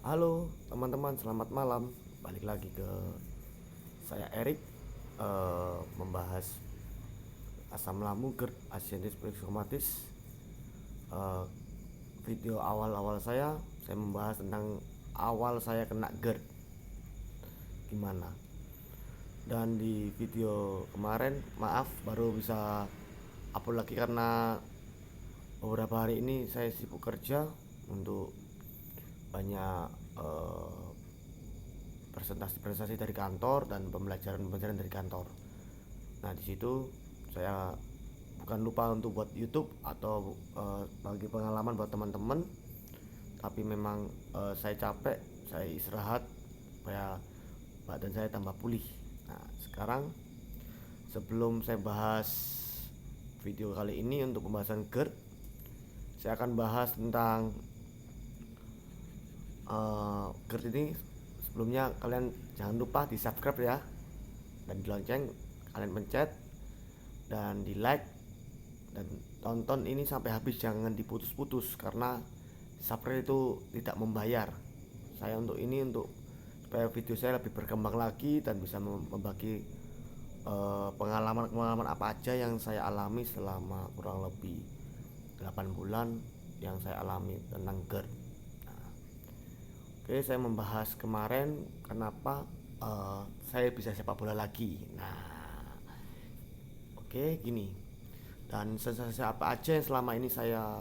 Halo teman-teman, selamat malam. Balik lagi ke saya Erik, membahas asam lambung GERD asiatis psikomatis. Eh, Video awal-awal saya membahas tentang awal saya kena GERD gimana. Dan di video kemarin, maaf baru bisa upload lagi karena beberapa hari ini saya sibuk kerja untuk banyak presentasi dari kantor dan pembelajaran dari kantor. Nah, di situ saya bukan lupa untuk buat YouTube atau bagi pengalaman buat teman-teman, tapi memang saya capek, saya istirahat supaya badan saya tambah pulih. Nah, sekarang sebelum saya bahas video kali ini untuk pembahasan GERD, saya akan bahas tentang GERD ini. Sebelumnya kalian jangan lupa di subscribe ya, dan di lonceng kalian pencet, dan di like, dan tonton ini sampai habis, jangan diputus-putus karena subscribe itu tidak membayar. Saya untuk ini untuk supaya video saya lebih berkembang lagi dan bisa membagi pengalaman-pengalaman apa aja yang saya alami selama kurang lebih 8 bulan yang saya alami tentang GERD. Oke, saya membahas kemarin kenapa saya bisa sepak bola lagi. Nah, oke, gini. Dan sensasi apa aja yang selama ini saya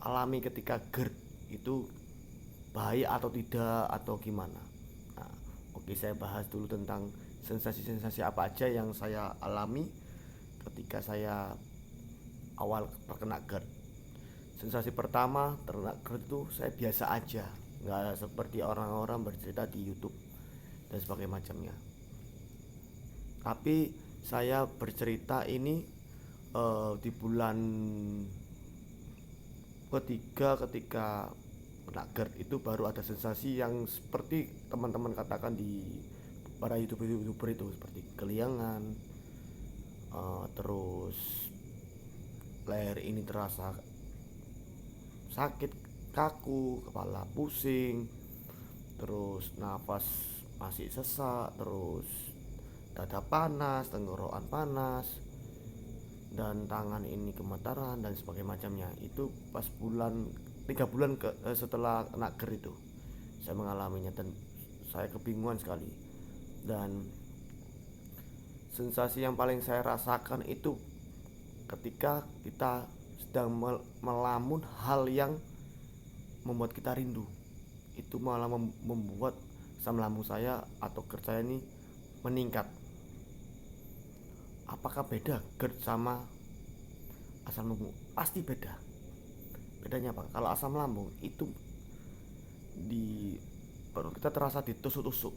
alami ketika GERD itu bahaya atau tidak atau gimana. Nah, oke, saya bahas dulu tentang sensasi-sensasi apa aja yang saya alami ketika saya awal terkena GERD. Sensasi pertama terkena GERD itu saya biasa aja, nggak seperti orang-orang bercerita di YouTube dan sebagainya macamnya. Tapi saya bercerita ini di bulan ketiga ketika kena GERD itu baru ada sensasi yang seperti teman-teman katakan di para youtuber itu, seperti keliangan, terus leher ini terasa sakit, kaku, kepala pusing, terus nafas masih sesak, terus dada panas, tenggorokan panas, dan tangan ini gemetaran dan sebagainya macamnya. Itu pas 3 bulan setelah kena GERD itu saya mengalaminya dan saya kebingungan sekali. Dan sensasi yang paling saya rasakan itu ketika kita sedang melamun hal yang membuat kita rindu. Itu malah membuat asam lambung saya atau GERD saya ini meningkat. Apakah beda GERD sama asam lambung? Pasti beda. Bedanya apa? Kalau asam lambung itu di perut kita terasa ditusuk-tusuk,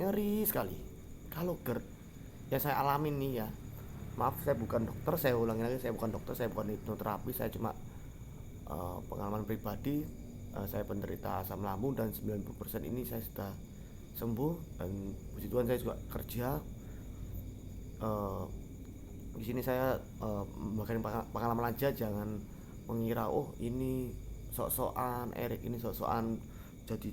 nyeri sekali. Kalau GERD yang saya alami nih ya, maaf saya bukan dokter, saya ulangi lagi, saya bukan dokter, saya bukan hipnoterapi, saya cuma pengalaman pribadi. Saya penderita asam lambung dan 90% ini saya sudah sembuh, dan puji Tuhan saya juga kerja. Di sini saya memberikan pengalaman aja, jangan mengira oh ini sok-sokan Erik ini sok-sokan jadi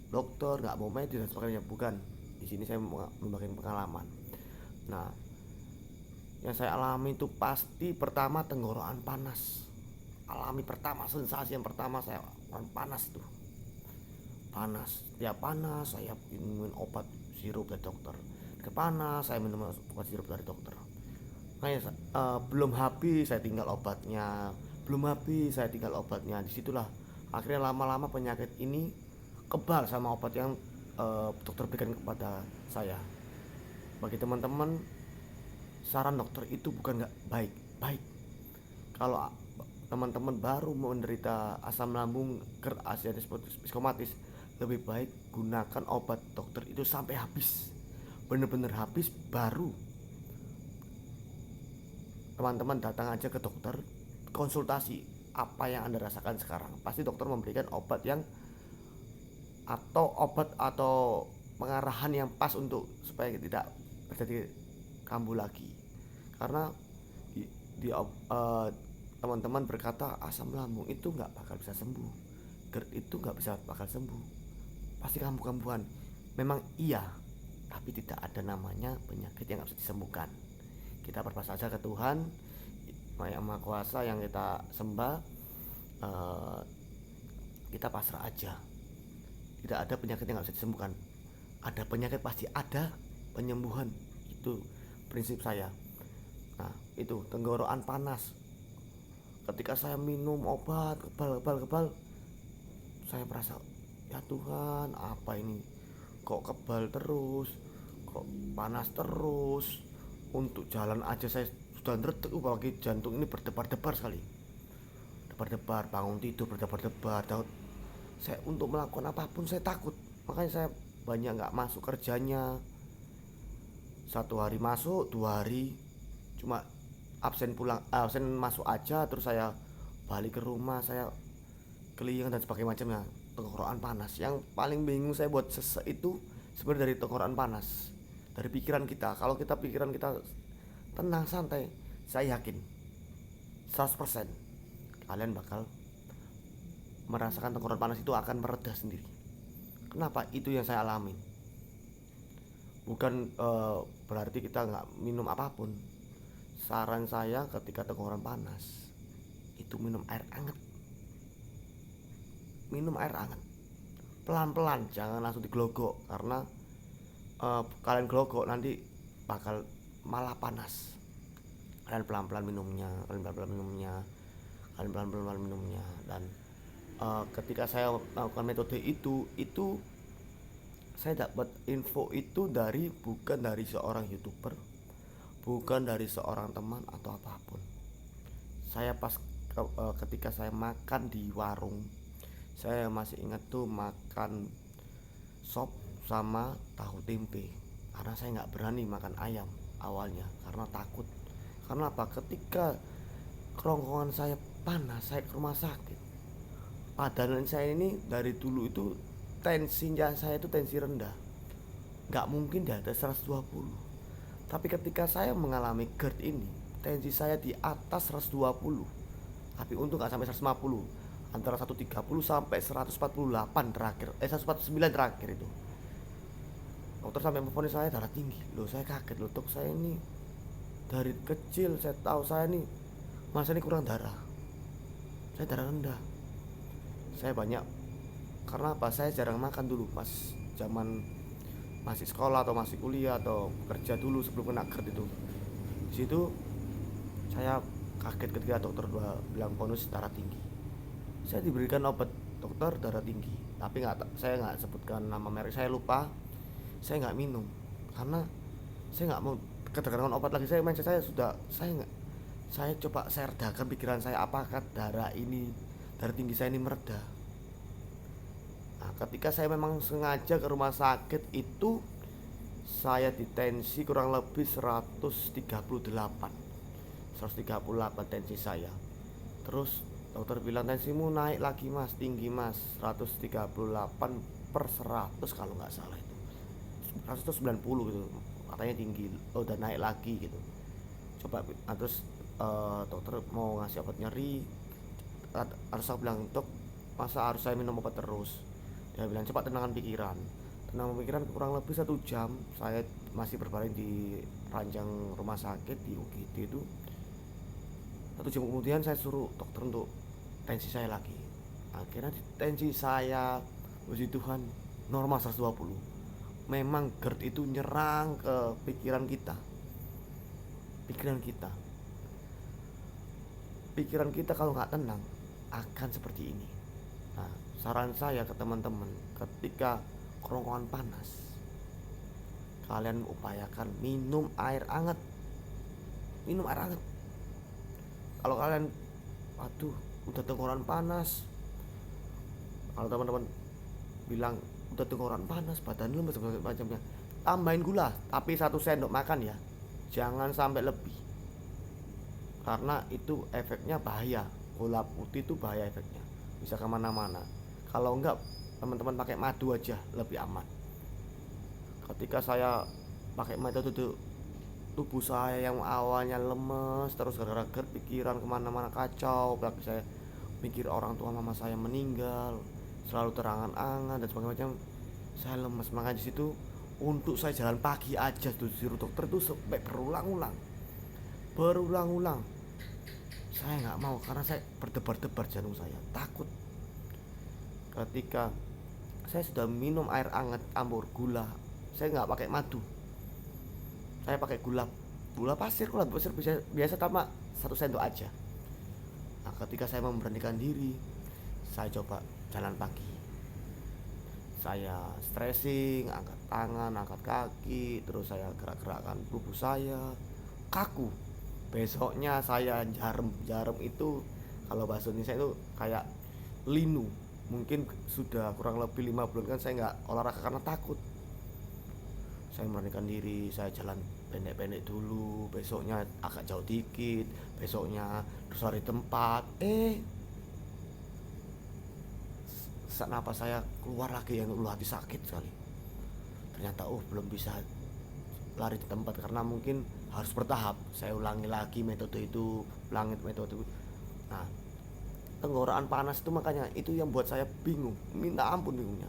dokter, nggak mau medis dan sebagainya. Bukan, di sini saya memberikan pengalaman. Nah, yang saya alami itu pasti pertama tenggorokan panas. Alami pertama, sensasi yang pertama saya panas tuh, panas. Tiap panas saya minum obat sirup dari dokter, panas saya minum obat sirup dari dokter. Kayak belum habis saya tinggal obatnya, belum habis saya tinggal obatnya. Disitulah akhirnya lama-lama penyakit ini kebal sama obat yang dokter berikan kepada saya. Bagi teman-teman, saran dokter itu bukan nggak baik. Kalau teman-teman baru menderita asam lambung GERD asiatis psikomatis, lebih baik gunakan obat dokter itu sampai habis, bener-bener habis, baru teman-teman datang aja ke dokter, konsultasi apa yang anda rasakan sekarang. Pasti dokter memberikan obat yang atau pengarahan yang pas untuk supaya tidak terjadi kambuh lagi. Karena di teman-teman berkata asam lambung itu nggak bakal bisa sembuh, GERD itu nggak bisa bakal sembuh, pasti kambuh-kambuhan. Memang iya, tapi tidak ada namanya penyakit yang nggak bisa disembuhkan. Kita berpasrah saja ke Tuhan yang Maha Kuasa yang kita sembah. eh, kita pasrah aja. Tidak ada penyakit yang nggak bisa disembuhkan. Ada penyakit pasti ada penyembuhan, itu prinsip saya. Nah, itu tenggorokan panas. Ketika saya minum obat kebal, saya merasa, ya Tuhan, apa ini? Kok kebal terus? Kok panas terus? Untuk jalan aja saya sudah ngeretek, apalagi jantung ini berdebar-debar sekali. Debar-debar, bangun tidur berdebar-debar. Saya untuk melakukan apapun saya takut. Makanya saya banyak nggak masuk kerjanya. Satu hari masuk, 2 hari cuma absen pulang, absen masuk aja, terus saya balik ke rumah, saya keliling dan sebagainya macamnya. Tenggorokan panas. Yang paling bingung saya buat sesek itu sebenarnya dari tenggorokan panas, dari pikiran kita. Kalau kita pikiran kita tenang santai, saya yakin 100% kalian bakal merasakan tenggorokan panas itu akan mereda sendiri. Kenapa? Itu yang saya alami. Bukan berarti kita nggak minum apapun. Saran saya ketika tenggorokan panas itu minum air hangat. Minum air hangat pelan-pelan, jangan langsung diglogok, karena kalian glogok nanti bakal malah panas. Kalian pelan-pelan minumnya, dan ketika saya melakukan metode itu saya dapat info itu bukan dari seorang YouTuber, bukan dari seorang teman atau apapun. Saya ketika saya makan di warung, saya masih ingat tuh makan sop sama tahu tempe, karena saya nggak berani makan ayam awalnya karena takut. Karena apa? Ketika kerongkongan saya panas, saya ke rumah sakit. Padahal saya ini dari dulu itu tensinya saya itu tensi rendah, nggak mungkin di atas 120. Tapi ketika saya mengalami GERD ini, tensi saya di atas 120. Tapi untung nggak sampai 150, antara 130 sampai 148 terakhir, 149 terakhir itu. Dokter sampai memvonis saya darah tinggi. Loh, saya kaget loh, dok, saya ini dari kecil saya tahu saya ini masa ini kurang darah. Saya darah rendah. Saya banyak, karena apa? Saya jarang makan dulu pas zaman masih sekolah atau masih kuliah atau kerja dulu sebelum kena GERD itu. Di situ saya kaget ketika dokter bilang bonus darah tinggi. Saya diberikan obat dokter darah tinggi, tapi saya nggak sebutkan nama merek, saya lupa. Saya nggak minum karena saya nggak mau ketergantungan obat lagi. Saya coba saya redakan pikiran saya, apakah darah tinggi saya ini mereda. Nah, ketika saya memang sengaja ke rumah sakit itu, saya ditensi kurang lebih 138 tensi saya. Terus dokter bilang tensimu naik lagi mas, tinggi mas, 138/100 kalau nggak salah itu, 190 gitu katanya tinggi. Udah naik lagi gitu. Coba terus dokter mau ngasih obat nyeri. Harus saya bilang, dok, masa harus saya minum obat terus? Dia bilang, cepat tenangkan pikiran. Kurang lebih 1 jam saya masih berbaring di ranjang rumah sakit di UGD itu. 1 jam kemudian saya suruh dokter untuk tensi saya lagi. Akhirnya tensi saya, puji Tuhan, normal 120. Memang GERD itu nyerang ke pikiran kita. Pikiran kita kalau nggak tenang akan seperti ini. Nah, saran saya ke teman-teman, ketika kerongkongan panas, kalian upayakan minum air hangat. Kalau kalian aduh udah tenggorokan panas, kalau teman-teman bilang udah tenggorokan panas, badan lemes macamnya, tambahin gula, tapi 1 sendok makan ya, jangan sampai lebih, karena itu efeknya bahaya. Gula putih itu bahaya efeknya, bisa kemana-mana. Kalau enggak, teman-teman pakai madu aja lebih aman. Ketika saya pakai madu itu, tubuh saya yang awalnya lemes terus gara-gara GERD, pikiran kemana-mana kacau. Apalagi saya mikir orang tua mama saya meninggal, selalu terangan-angan dan sebagainya macam. Saya lemes, makanya di situ untuk saya jalan pagi aja tuh disuruh dokter tuh sampai berulang-ulang saya nggak mau karena saya berdebar-debar jantung saya takut. Ketika saya sudah minum air hangat campur gula, saya nggak pakai madu, saya pakai gula pasir biasa, biasa tambah 1 sendok aja. Nah, ketika saya memberanikan diri, saya coba jalan pagi, saya stretching, angkat tangan, angkat kaki, terus saya gerak-gerakkan tubuh saya, kaku. Besoknya saya jarum itu kalau bahasa Indonesia itu kayak linu. Mungkin sudah kurang lebih 5 bulan kan saya nggak olahraga karena takut. Saya memberanikan diri, saya jalan pendek-pendek dulu, besoknya agak jauh dikit, besoknya terus lari tempat. Sesak napas saya keluar lagi, yang ulu hati sakit sekali. Ternyata belum bisa lari di tempat karena mungkin harus bertahap. Saya ulangi lagi metode itu, ulangi metode itu. Nah, tenggorokan panas itu makanya itu yang buat saya bingung, minta ampun bingungnya.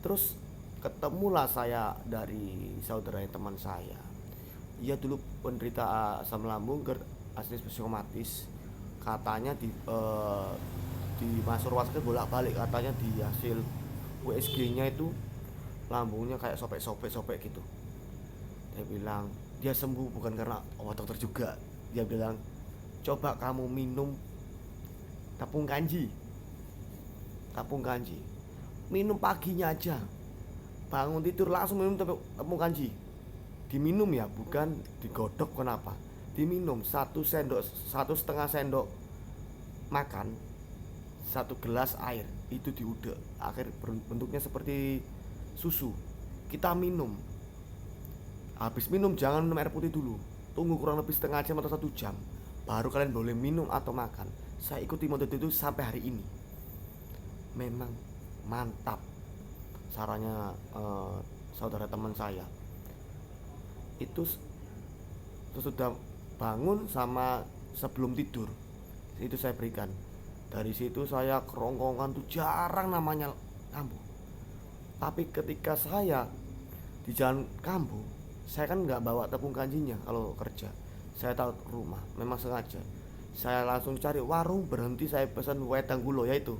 Terus ketemulah saya dari saudara teman saya. Ia dulu penderita asam lambung, GERD, asli psikomatis. Katanya di masuk rumah sakit bolak-balik, katanya di hasil USG-nya itu lambungnya kayak sobek-sobek gitu. Dia bilang dia sembuh bukan karena obat dokter juga. Dia bilang coba kamu minum tepung kanji, minum paginya aja, bangun tidur langsung minum tepung kanji. Diminum ya, bukan digodok. Kenapa diminum? 1,5 sendok makan, 1 gelas air itu diudek, akhir bentuknya seperti susu. Kita minum, habis minum jangan minum air putih dulu, tunggu kurang lebih setengah jam atau 1 jam, baru kalian boleh minum atau makan. Saya ikuti metode itu sampai hari ini. Memang mantap sarannya saudara teman saya. Itu sudah bangun sama sebelum tidur itu saya berikan. Dari situ saya kerongkongan tuh jarang namanya kambuh. Tapi ketika saya di jalan kambuh, saya kan nggak bawa tepung kanjinya kalau kerja. Saya tahu rumah, memang sengaja. Saya langsung cari warung berhenti, saya pesan wedang gulo, yaitu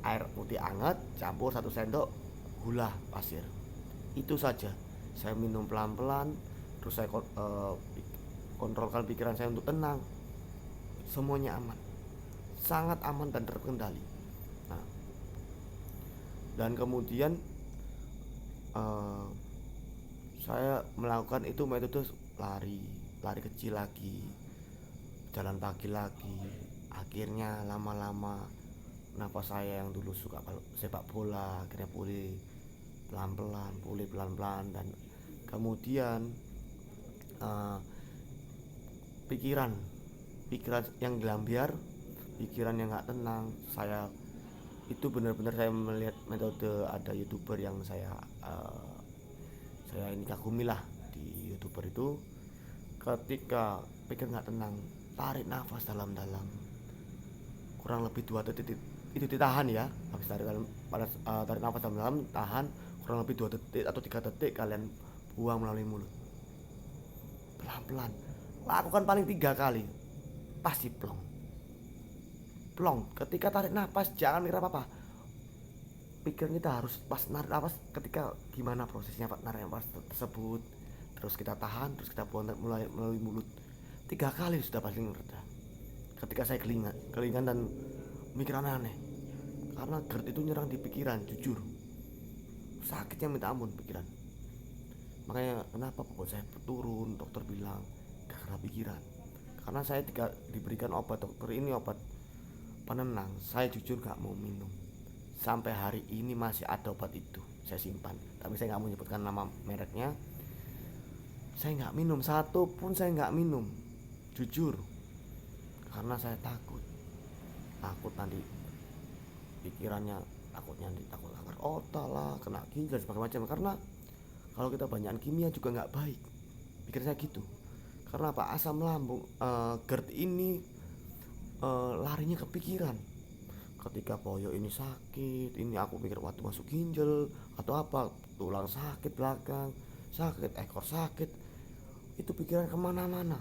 air putih hangat campur 1 sendok gula pasir. Itu saja. Saya minum pelan-pelan, terus saya kontrolkan pikiran saya untuk tenang. Semuanya aman, sangat aman dan terkendali. Nah, dan kemudian saya melakukan itu metode lari kecil lagi, jalan pagi lagi. Akhirnya lama-lama napas saya yang dulu suka sepak bola akhirnya pulih pelan-pelan. Dan kemudian pikiran yang gelambiar, pikiran yang nggak tenang, saya itu benar-benar saya melihat metode ada YouTuber yang saya ini kagumi lah di YouTuber itu. Ketika pikir nggak tenang, tarik nafas dalam-dalam kurang lebih 2 detik, itu ditahan ya. Habis tarik nafas dalam-dalam, tahan kurang lebih 2 detik atau 3 detik, kalian buang melalui mulut pelan-pelan. Lakukan paling 3 kali, pasti plong. Ketika tarik nafas jangan mikir apa-apa, pikir kita harus pas narik nafas, ketika gimana prosesnya Pak narik nafas tersebut, terus kita tahan, terus kita buang melalui mulut 3 kali sudah pasti reda. Ketika saya kelingan dan mikir aneh-aneh, karena GERD itu nyerang di pikiran, jujur sakitnya minta ampun pikiran. Makanya kenapa pokok saya turun, dokter bilang karena pikiran. Karena saya diberikan obat dokter ini, obat penenang, saya jujur gak mau minum. Sampai hari ini masih ada obat itu, saya simpan. Tapi saya gak mau menyebutkan nama mereknya. Saya gak minum, satu pun saya gak minum, jujur. Karena saya takut nanti pikirannya, takut kanker otak lah, kena ginjal segala macam. Karena kalau kita banyakan kimia juga nggak baik, pikir saya gitu. Karena apa? Asam lambung, GERD ini larinya ke pikiran. ketika Boyo ini sakit, ini aku mikir waktu masuk ginjal atau apa, tulang sakit belakang sakit, ekor sakit, itu pikiran kemana-mana,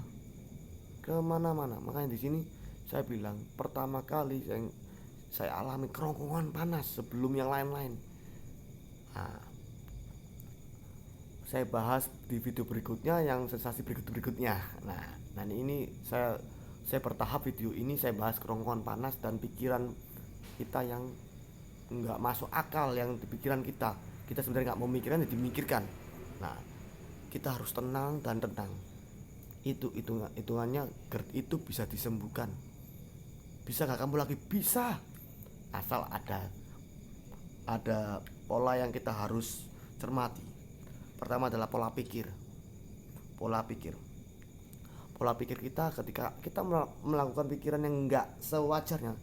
kemana-mana. Makanya di sini saya bilang pertama kali saya alami kerongkongan panas sebelum yang lain-lain. Nah, saya bahas di video berikutnya yang sensasi berikutnya. Nah ini saya bertahap, video ini saya bahas kerongkongan panas dan pikiran kita yang nggak masuk akal, yang di pikiran kita sebenarnya nggak mau mikirkan, jadi dimikirkan. Nah, kita harus tenang dan tenang. Hitungannya GERD itu bisa disembuhkan. Bisa nggak kamu lagi? Bisa, asal ada pola yang kita harus cermati. Pertama adalah pola pikir. Pola pikir kita ketika kita melakukan pikiran yang nggak sewajarnya.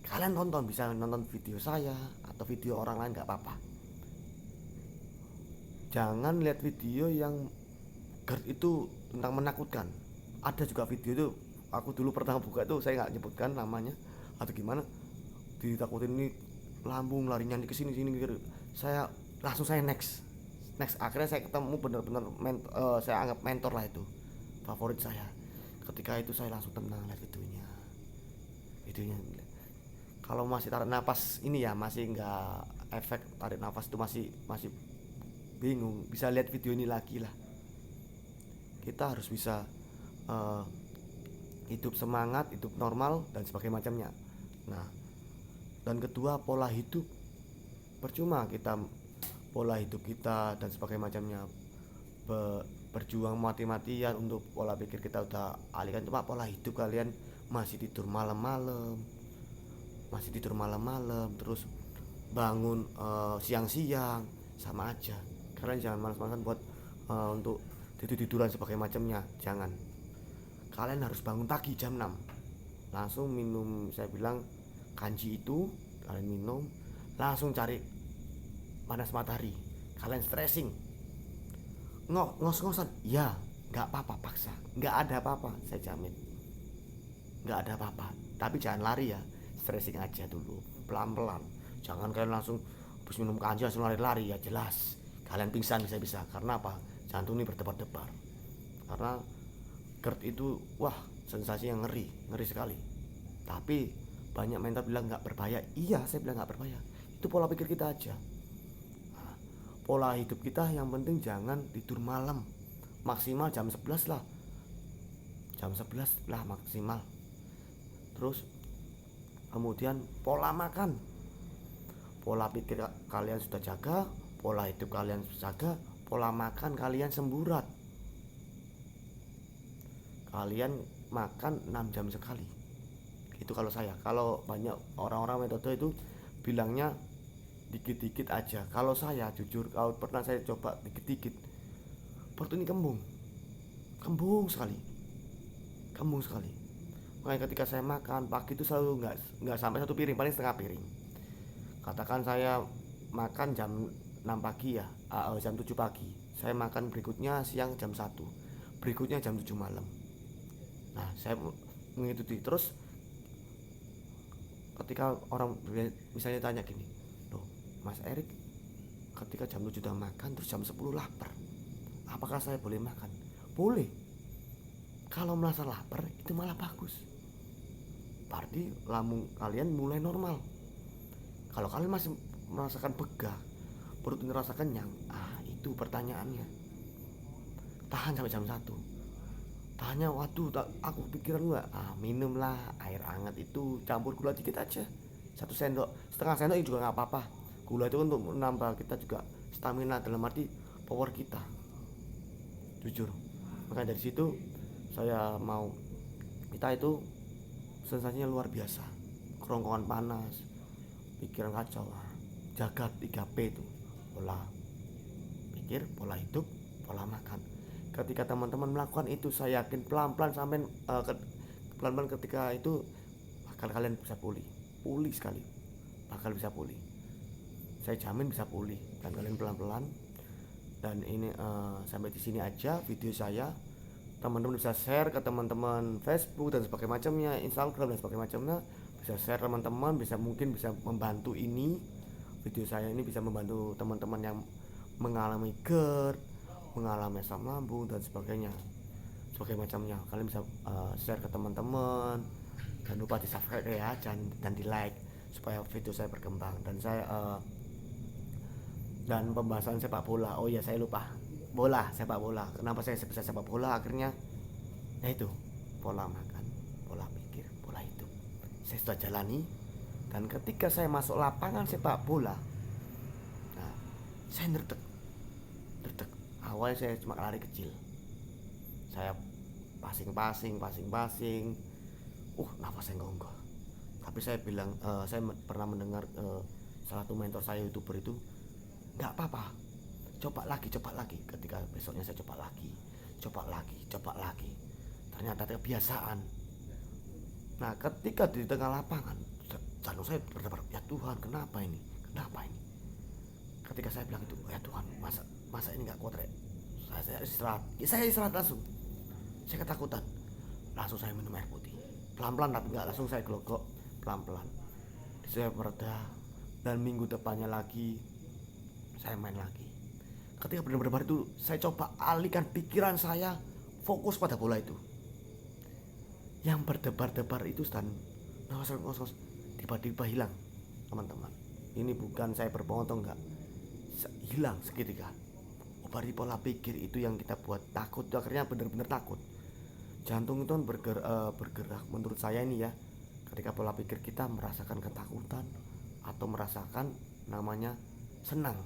Kalian bisa nonton video saya atau video orang lain, nggak apa-apa. Jangan lihat video yang GERD itu tentang menakutkan. Ada juga video itu, aku dulu pertama buka itu, saya nggak nyebutkan namanya atau gimana, ditakutin ini lambung larinya ke sini gitu. Saya next. Akhirnya saya ketemu benar-benar saya anggap mentor lah, itu favorit saya. Ketika itu saya langsung tenang lihat videonya. Kalau masih tarik nafas ini ya, masih nggak efek tarik nafas itu, masih bingung, bisa lihat video ini lagi lah. Kita harus bisa hidup semangat, hidup normal dan sebagainya macamnya. Nah, dan kedua, pola hidup. Percuma kita pola hidup kita dan sebagainya macamnya berjuang mati-matian untuk pola pikir kita udah alihkan, cuma pola hidup kalian masih tidur malam-malam, terus bangun siang-siang, sama aja. Kalian jangan malas-malasan buat untuk tiduran sebagai macamnya, jangan. Kalian harus bangun pagi jam 6, langsung minum, saya bilang kanji itu kalian minum, langsung cari panas matahari, kalian stressing, ngos-ngosan ya, nggak apa-apa, paksa, nggak ada apa-apa, saya jamin nggak ada apa-apa. Tapi jangan lari ya, stressing aja dulu, pelan-pelan. Jangan kalian langsung habis minum kanji langsung lari-lari, ya jelas kalian pingsan bisa. Karena apa? Jantung ini berdebar-debar. Karena GERD itu wah, sensasi yang ngeri sekali. Tapi banyak mentor bilang nggak berbahaya. Iya, saya bilang nggak berbahaya. Itu pola pikir kita aja. Nah, pola hidup kita yang penting jangan tidur malam. Maksimal jam 11 lah. Jam 11 lah maksimal. Terus kemudian pola makan. Pola pikir kalian sudah jaga, pola hidup kalian sudah jaga, pola makan kalian semburat. Kalian makan 6 jam sekali. Itu kalau saya. Kalau banyak orang-orang metode itu bilangnya dikit-dikit aja. Kalau saya jujur, kalau pernah saya coba dikit-dikit, perut ini kembung sekali. Makanya ketika saya makan pagi itu selalu nggak sampai 1 piring, paling setengah piring. Katakan saya makan jam 6 pagi ya, jam 7 pagi. Saya makan berikutnya siang jam 1, berikutnya jam 7 malam. Nah, saya mengikuti terus. Ketika orang misalnya tanya gini, loh Mas Erik, ketika jam 7 udah makan, terus jam 10 lapar, apakah saya boleh makan? Boleh. Kalau merasa lapar itu malah bagus, berarti lambung kalian mulai normal. Kalau kalian masih merasakan begah, perut ngerasa kenyang, itu pertanyaannya. Tahan sampai jam 1. Tahannya, waduh aku pikiran gua, minumlah air hangat itu, campur gula dikit aja, 1 sendok, setengah sendok juga nggak apa-apa. Gula itu untuk menambah kita juga stamina, dalam arti power kita, jujur. Maka dari situ saya mau, kita itu sensasinya luar biasa, kerongkongan panas, pikiran kacau. Jaga 3P itu, pola pikir, pola hidup, pola makan. Ketika teman-teman melakukan itu, saya yakin pelan-pelan sampai pelan-pelan ketika itu bakal kalian bisa pulih sekali, bakal bisa pulih. Saya jamin bisa pulih dan kalian pelan-pelan. Dan ini sampai di sini aja video saya. Teman-teman bisa share ke teman-teman Facebook dan sebagainya macamnya, Instagram dan sebagainya macamnya, bisa share teman-teman, bisa mungkin bisa membantu ini, video saya ini bisa membantu teman-teman yang mengalami GERD, mengalami asam lambung dan sebagainya, sebagai macamnya. Kalian bisa share ke teman-teman, jangan lupa di subscribe ya, dan di like supaya video saya berkembang. Dan saya dan pembahasan sepak bola, oh ya saya lupa, sepak bola. Kenapa saya bisa sepak bola? Akhirnya ya itu, pola makan, pola pikir, pola hidup saya sudah jalani. Dan ketika saya masuk lapangan sepak bola, nah, saya nerdek. Awalnya saya cuma lari kecil, saya passing, nafas saya nggak. Tapi saya bilang, saya pernah mendengar salah satu mentor saya, YouTuber itu, nggak apa-apa, coba lagi. Ketika besoknya saya coba lagi, ternyata kebiasaan. Nah, ketika di tengah lapangan jantung saya berdebar, ya Tuhan, kenapa ini. Ketika saya bilang itu, ya Tuhan, masa ini nggak kuat, saya istirahat langsung. Saya ketakutan, langsung saya minum air putih pelan-pelan, tapi nggak langsung saya glogok, pelan-pelan. Saya mereda, dan minggu depannya lagi saya main lagi. Ketika benar-benar itu saya coba alihkan pikiran saya, fokus pada bola itu. Yang berdebar-debar itu dan ngos-ngos tiba-tiba hilang, teman-teman. Ini bukan saya berbohong atau enggak, hilang seketika. Dari pola pikir itu yang kita buat takut, akhirnya benar-benar takut. Jantung itu kan bergerak menurut saya ini ya, ketika pola pikir kita merasakan ketakutan atau merasakan namanya senang,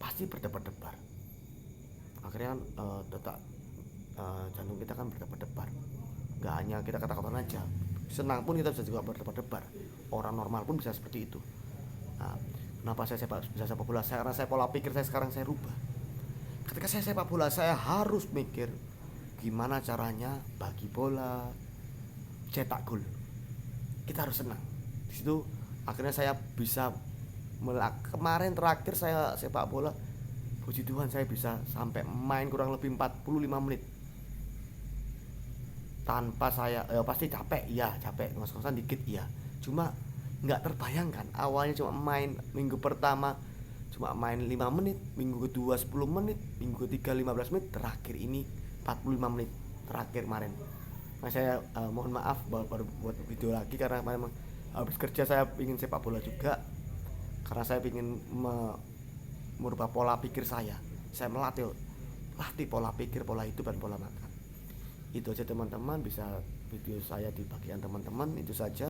pasti berdebar-debar. Akhirnya jantung kita kan berdebar-debar. Gak hanya kita ketakutan aja, senang pun kita bisa juga berdebar-debar. Orang normal pun bisa seperti itu. Nah, kenapa saya bisa sepak bola? Karena saya pola pikir saya sekarang saya rubah. Ketika saya sepak bola, saya harus mikir gimana caranya bagi bola, cetak gol. Kita harus senang. Di situ akhirnya saya bisa kemarin terakhir saya sepak bola, puji Tuhan saya bisa sampai main kurang lebih 45 menit. Tanpa saya pasti capek, ngos-ngosan dikit ya. Cuma nggak terbayangkan, awalnya cuma main minggu pertama cuma main 5 menit, minggu kedua 10 menit, minggu ketiga 15 menit, terakhir ini 45 menit terakhir kemarin. Nah, saya mohon maaf baru buat video lagi karena memang habis kerja saya ingin sepak bola juga, karena saya ingin merubah pola pikir saya melatih pola pikir, pola hidup, dan pola makan. Itu aja teman-teman, bisa video saya di bagian teman-teman itu saja.